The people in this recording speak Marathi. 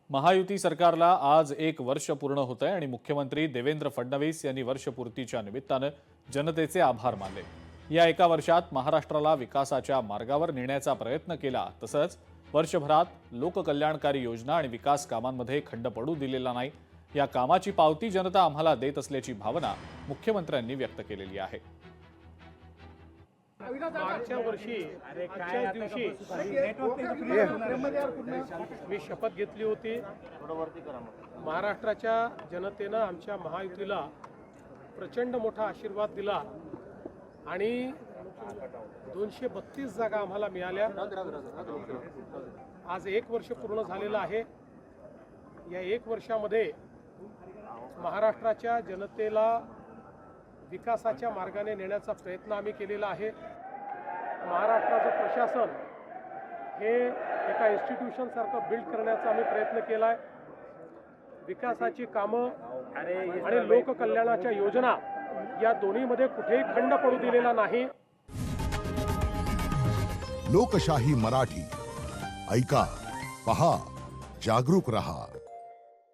महायुती सरकारला आज 1 वर्ष पूर्ण होत आहे आणि मुख्यमंत्री देवेंद्र फडणवीस यांनी वर्षपूर्तीच्या निमित्तानं जनतेचे आभार मानले। या एका वर्षात महाराष्ट्राला विकासाच्या मार्गावर नेण्याचा प्रयत्न केला, तसंच वर्षभरात लोककल्याणकारी योजना आणि विकास कामांमध्ये खंड पडू दिलेला नाही। या कामाची पावती जनता आम्हाला देत असल्याची भावना मुख्यमंत्र्यांनी व्यक्त केलेली आहे। मागच्या वर्षी आजच्या दिवशी मी शपथ घेतली होती। महाराष्ट्राच्या जनतेनं आमच्या महायुतीला प्रचंड मोठा आशीर्वाद दिला आणि 232 जागा आम्हाला मिळाल्या। आज 1 वर्ष पूर्ण झालेलं आहे। या 1 वर्षामध्ये महाराष्ट्राच्या जनतेला विकासाच्या मार्गाने नेण्याचा प्रयत्न आम्ही केलेला आहे। महाराष्ट्राचं प्रशासन हे एका इन्स्टिट्यूशन सारखं बिल्ड करण्याचा आम्ही प्रयत्न केला आहे। विकासाची कामं आणि लोककल्याणाच्या योजना या दोन्हीमध्ये कुठेही खंड पडू दिलेला नाही। लोकशाही मराठी ऐका, पहा, जागरूक रहा।